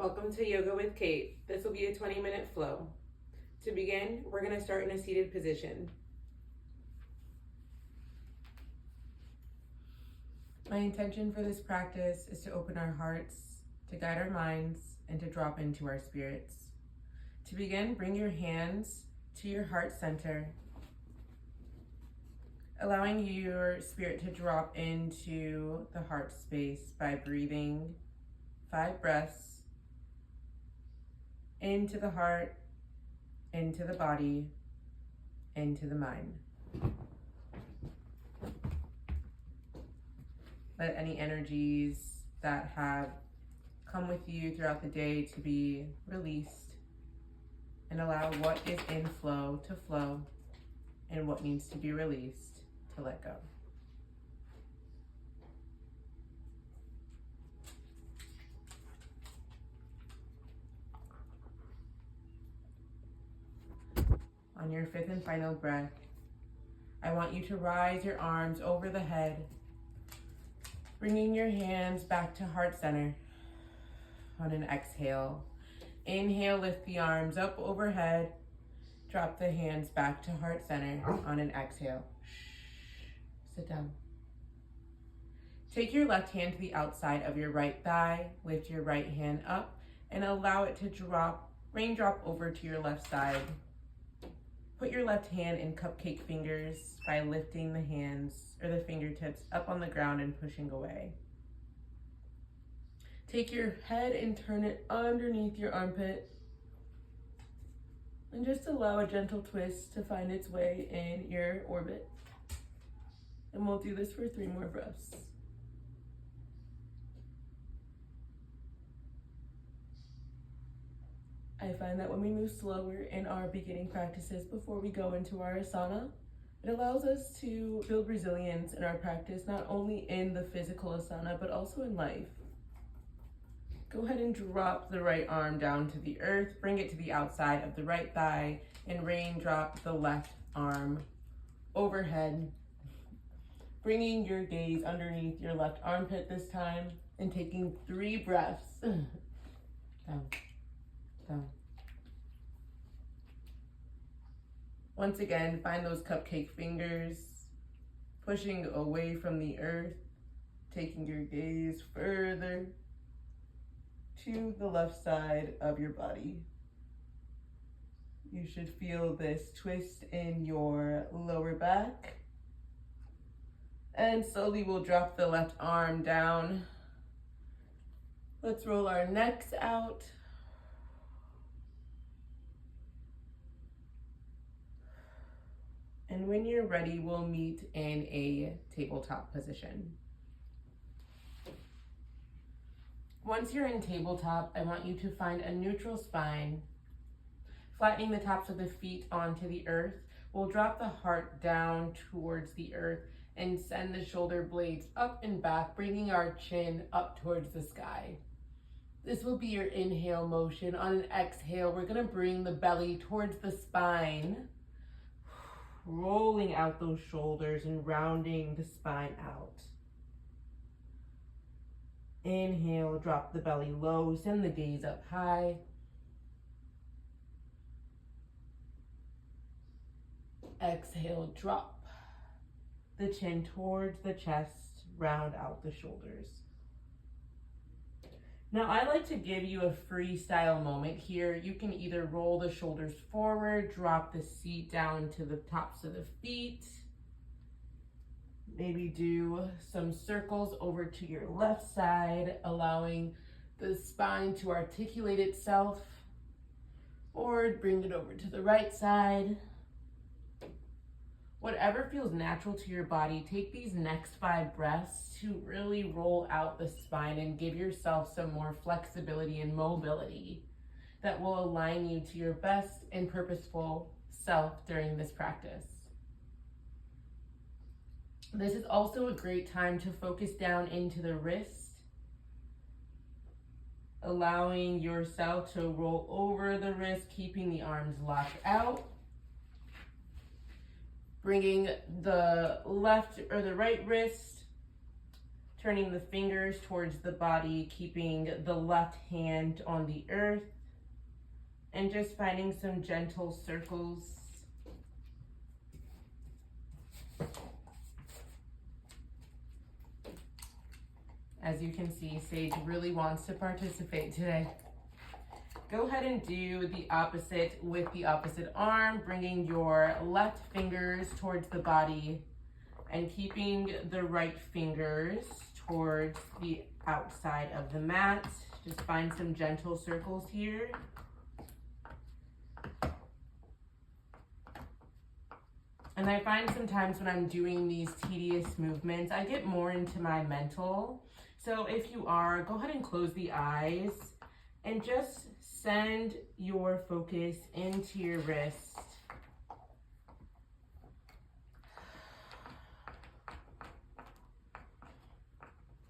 Welcome to Yoga with Kate. This will be a 20-minute flow. To begin, we're going to start in a seated position. My intention for this practice is to open our hearts, to guide our minds, and to drop into our spirits. To begin, bring your hands to your heart center, allowing your spirit to drop into the heart space by breathing 5 breaths into the heart, into the body, into the mind. Let any energies that have come with you throughout the day to be released, and allow what is in flow to flow and what needs to be released to let go. On your 5th and final breath, I want you to rise your arms over the head, bringing your hands back to heart center. On an exhale, inhale, lift the arms up overhead, drop the hands back to heart center. On an exhale, sit down. Take your left hand to the outside of your right thigh, lift your right hand up, and allow it to raindrop over to your left side. Put your left hand in cupcake fingers by lifting the hands or the fingertips up on the ground and pushing away. Take your head and turn it underneath your armpit. And just allow a gentle twist to find its way in your orbit. And we'll do this for 3 more breaths. I find that when we move slower in our beginning practices before we go into our asana, it allows us to build resilience in our practice, not only in the physical asana, but also in life. Go ahead and drop the right arm down to the earth, bring it to the outside of the right thigh, and raindrop the left arm overhead, bringing your gaze underneath your left armpit this time, and taking 3 breaths. Down. Down. Once again, find those cupcake fingers, pushing away from the earth, taking your gaze further to the left side of your body. You should feel this twist in your lower back. And slowly we'll drop the left arm down. Let's roll our necks out. And when you're ready, we'll meet in a tabletop position. Once you're in tabletop, I want you to find a neutral spine, flattening the tops of the feet onto the earth. We'll drop the heart down towards the earth and send the shoulder blades up and back, bringing our chin up towards the sky. This will be your inhale motion. On an exhale, we're gonna bring the belly towards the spine, rolling out those shoulders and rounding the spine out. Inhale, drop the belly low, send the gaze up high. Exhale, drop the chin towards the chest, round out the shoulders. Now I like to give you a freestyle moment here. You can either roll the shoulders forward, drop the seat down to the tops of the feet, maybe do some circles over to your left side, allowing the spine to articulate itself, or bring it over to the right side. Whatever feels natural to your body, take these next 5 breaths to really roll out the spine and give yourself some more flexibility and mobility that will align you to your best and purposeful self during this practice. This is also a great time to focus down into the wrist, allowing yourself to roll over the wrist, keeping the arms locked out. Bringing the left or the right wrist Turning the fingers towards the body, keeping the left hand on the earth, and just finding some gentle circles. As you can see, Sage really wants to participate today. Go ahead and do the opposite with the opposite arm, bringing your left fingers towards the body and keeping the right fingers towards the outside of the mat. Just find some gentle circles here. And I find sometimes when I'm doing these tedious movements, I get more into my mental. So if you are, go ahead and close the eyes and just send your focus into your wrist.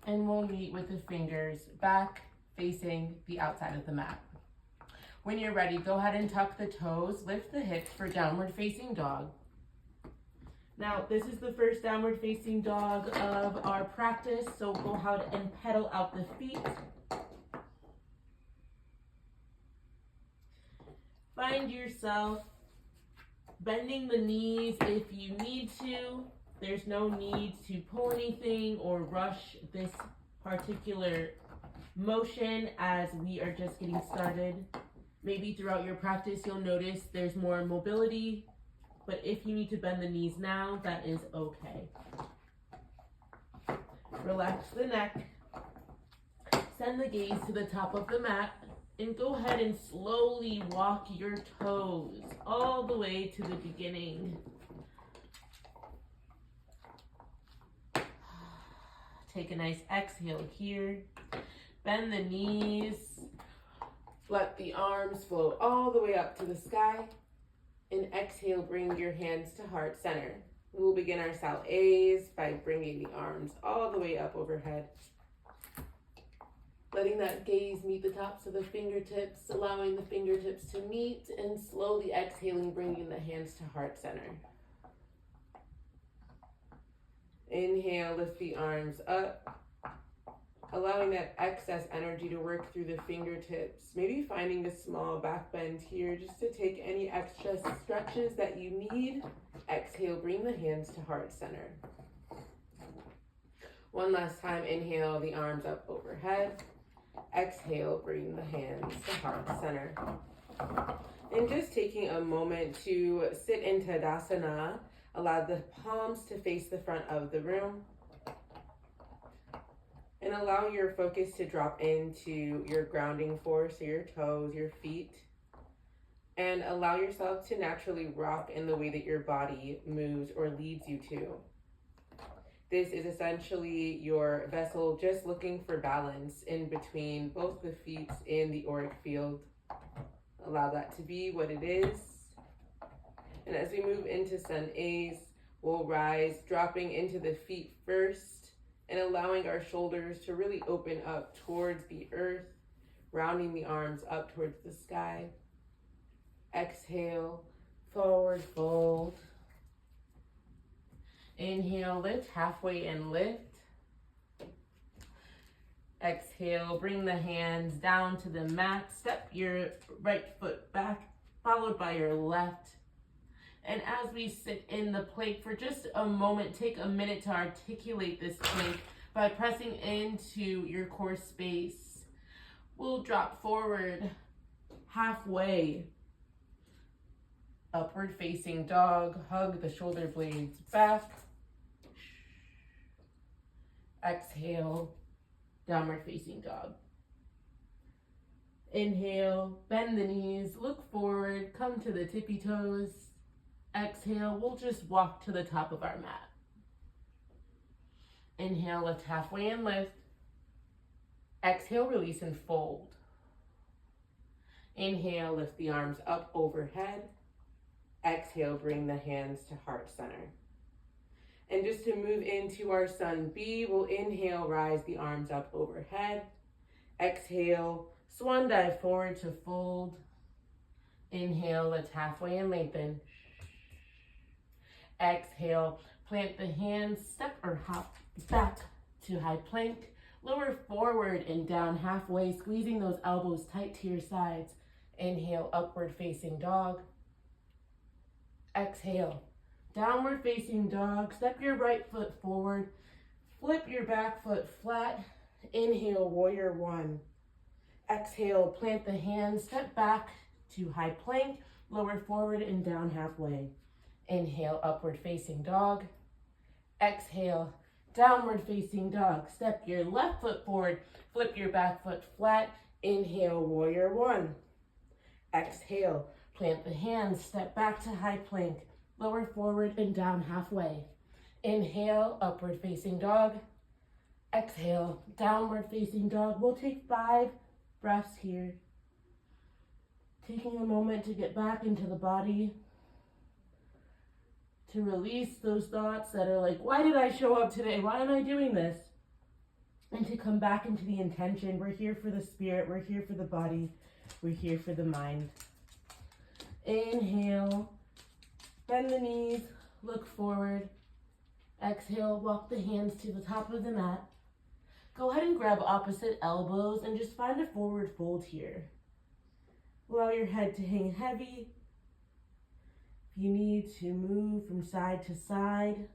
And we'll meet with the fingers back facing the outside of the mat. When you're ready, go ahead and tuck the toes, lift the hips for downward facing dog. Now, this is the first downward facing dog of our practice, so go ahead and pedal out the feet. Find yourself bending the knees if you need to. There's no need to pull anything or rush this particular motion as we are just getting started. Maybe throughout your practice, you'll notice there's more mobility. But if you need to bend the knees now, that is okay. Relax the neck. Send the gaze to the top of the mat. And go ahead and slowly walk your toes all the way to the beginning. Take a nice exhale here. Bend the knees. Let the arms float all the way up to the sky. And exhale, bring your hands to heart center. We will begin our salets by bringing the arms all the way up overhead. Letting that gaze meet the tops of the fingertips, allowing the fingertips to meet, and slowly exhaling, bringing the hands to heart center. Inhale, lift the arms up, allowing that excess energy to work through the fingertips. Maybe finding a small back bend here just to take any extra stretches that you need. Exhale, bring the hands to heart center. One last time, inhale, the arms up overhead. Exhale, bring the hands to heart center. And just taking a moment to sit in Tadasana, allow the palms to face the front of the room. And allow your focus to drop into your grounding force, so your toes, your feet. And allow yourself to naturally rock in the way that your body moves or leads you to. This is essentially your vessel just looking for balance in between both the feet in the auric field. Allow that to be what it is. And as we move into Sun A's, we'll rise, dropping into the feet first and allowing our shoulders to really open up towards the earth, rounding the arms up towards the sky. Exhale, forward fold. Inhale, lift, halfway and lift. Exhale, bring the hands down to the mat. Step your right foot back, followed by your left. And as we sit in the plank for just a moment, take a minute to articulate this plank by pressing into your core space. We'll drop forward halfway. Upward facing dog, hug the shoulder blades back. Exhale, downward facing dog. Inhale, bend the knees, look forward, come to the tippy toes. Exhale, we'll just walk to the top of our mat. Inhale, lift halfway and lift. Exhale, release and fold. Inhale, lift the arms up overhead. Exhale, bring the hands to heart center. And just to move into our Sun B, we'll inhale, rise the arms up overhead. Exhale, swan dive forward to fold. Inhale, lift halfway and lengthen. Exhale, plant the hands, step or hop back to high plank. Lower forward and down halfway, squeezing those elbows tight to your sides. Inhale, upward facing dog. Exhale, downward facing dog. Step your right foot forward. Flip your back foot flat. Inhale, warrior one. Exhale, plant the hands. Step back to high plank. Lower forward and down halfway. Inhale, upward facing dog. Exhale, downward facing dog. Step your left foot forward. Flip your back foot flat. Inhale, warrior one. Exhale, plant the hands. Step back to high plank. Lower forward and down halfway. Inhale, upward facing dog. Exhale, downward facing dog. We'll take 5 breaths here. Taking a moment to get back into the body. To release those thoughts that are like, why did I show up today? Why am I doing this? And to come back into the intention. We're here for the spirit. We're here for the body. We're here for the mind. Inhale. Bend the knees. Look forward. Exhale. Walk the hands to the top of the mat. Go ahead and grab opposite elbows and just find a forward fold here. Allow your head to hang heavy. If you need to move from side to side,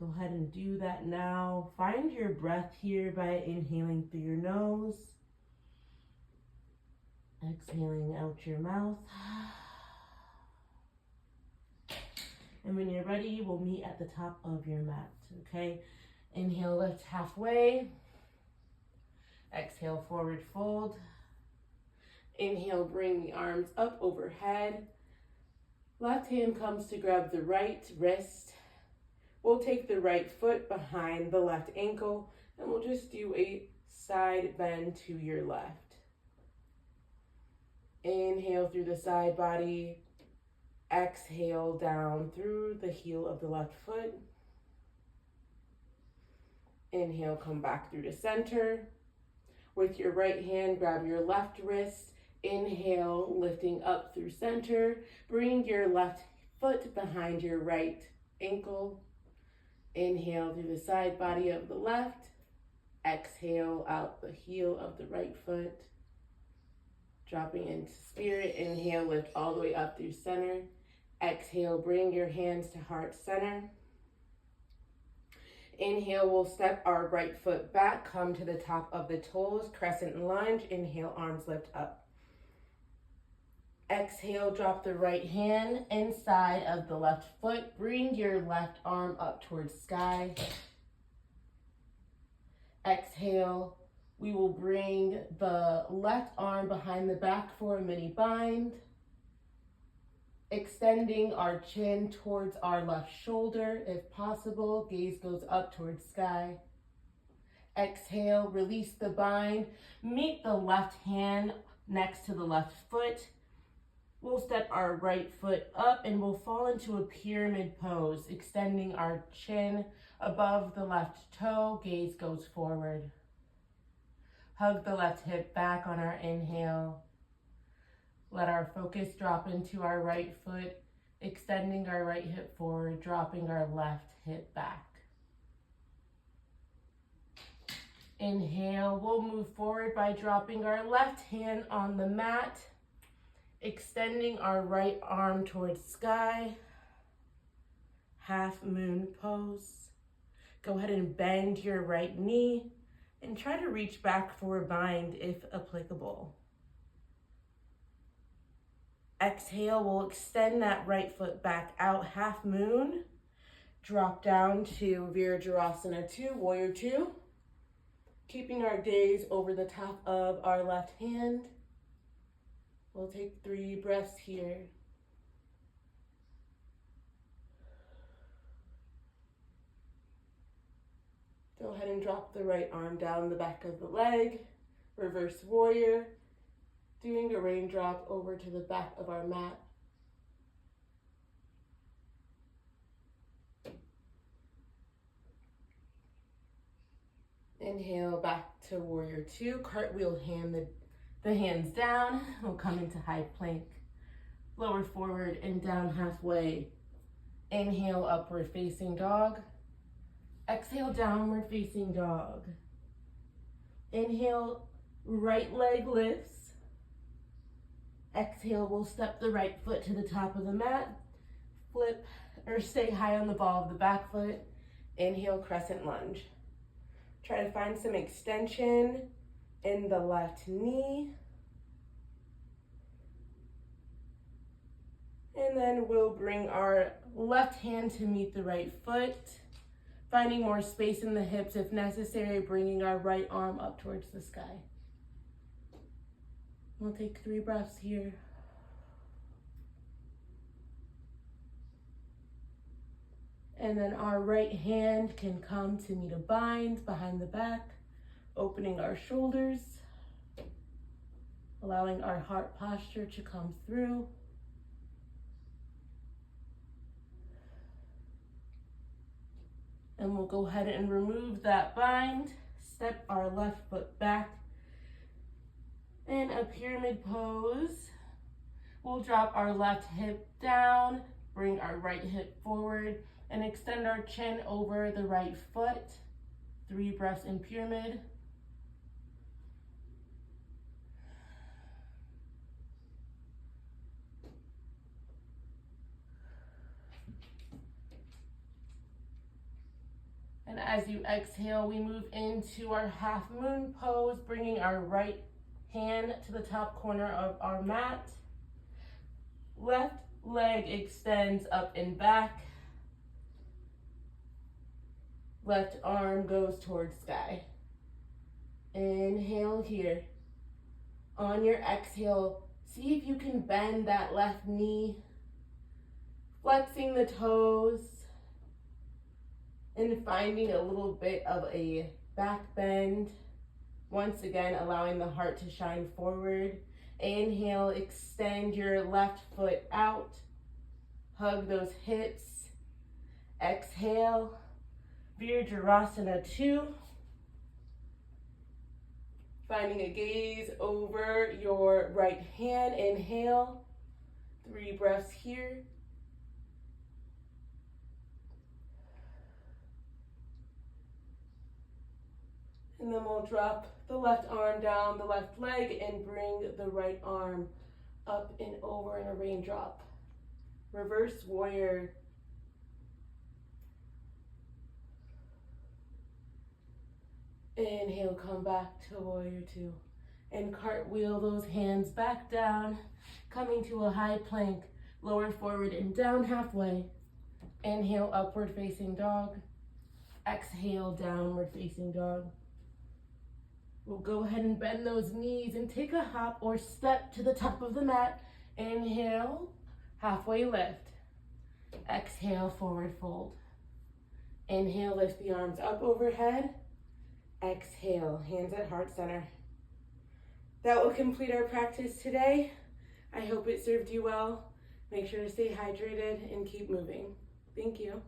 go ahead and do that now. Find your breath here by inhaling through your nose, exhaling out your mouth. And when you're ready, we'll meet at the top of your mat, okay? Inhale, lift halfway. Exhale, forward fold. Inhale, bring the arms up overhead. Left hand comes to grab the right wrist. We'll take the right foot behind the left ankle, and we'll just do a side bend to your left. Inhale through the side body. Exhale down through the heel of the left foot. Inhale, come back through to center. With your right hand, grab your left wrist. Inhale, lifting up through center. Bring your left foot behind your right ankle. Inhale through the side body of the left. Exhale out the heel of the right foot. Dropping into spirit. Inhale, lift all the way up through center. Exhale, bring your hands to heart center. Inhale, we'll step our right foot back, come to the top of the toes, crescent lunge. Inhale, arms lift up. Exhale, drop the right hand inside of the left foot. Bring your left arm up towards sky. Exhale, we will bring the left arm behind the back for a mini bind. Extending our chin towards our left shoulder. If possible, gaze goes up towards sky. Exhale, release the bind. Meet the left hand next to the left foot. We'll step our right foot up and we'll fall into a pyramid pose, extending our chin above the left toe. Gaze goes forward. Hug the left hip back on our inhale. Let our focus drop into our right foot, extending our right hip forward, dropping our left hip back. Inhale, we'll move forward by dropping our left hand on the mat, extending our right arm towards sky. Half moon pose. Go ahead and bend your right knee and try to reach back for a bind if applicable. Exhale, we'll extend that right foot back out, half moon. Drop down to Virabhadrasana 2, Warrior 2. Keeping our gaze over the top of our left hand. We'll take 3 breaths here. Go ahead and drop the right arm down the back of the leg. Reverse warrior. Doing a raindrop over to the back of our mat. Inhale back to warrior 2. Cartwheel the hands down. We'll come into high plank. Lower forward and down halfway. Inhale, upward facing dog. Exhale, downward facing dog. Inhale, right leg lifts. Exhale, we'll step the right foot to the top of the mat. Flip or stay high on the ball of the back foot. Inhale, crescent lunge. Try to find some extension in the left knee. And then we'll bring our left hand to meet the right foot, finding more space in the hips if necessary, bringing our right arm up towards the sky. We'll take 3 breaths here. And then our right hand can come to meet a bind behind the back, opening our shoulders, allowing our heart posture to come through. And we'll go ahead and remove that bind, step our left foot back in a pyramid pose. We'll drop our left hip down, bring our right hip forward, and extend our chin over the right foot. 3 breaths in pyramid. And as you exhale, we move into our half moon pose, bringing our right hand to the top corner of our mat. Left leg extends up and back. Left arm goes towards sky. Inhale here. On your exhale, see if you can bend that left knee, flexing the toes, and finding a little bit of a back bend. Once again, allowing the heart to shine forward. Inhale, extend your left foot out. Hug those hips. Exhale, Virajasana 2. Finding a gaze over your right hand. Inhale, 3 breaths here. And then we'll drop the left arm down the left leg and bring the right arm up and over in a raindrop. Reverse warrior. Inhale, come back to warrior 2. And cartwheel those hands back down, coming to a high plank, lower forward and down halfway. Inhale, upward facing dog. Exhale, downward facing dog. We'll go ahead and bend those knees and take a hop or step to the top of the mat. Inhale, halfway lift. Exhale, forward fold. Inhale, lift the arms up overhead. Exhale, hands at heart center. That will complete our practice today. I hope it served you well. Make sure to stay hydrated and keep moving. Thank you.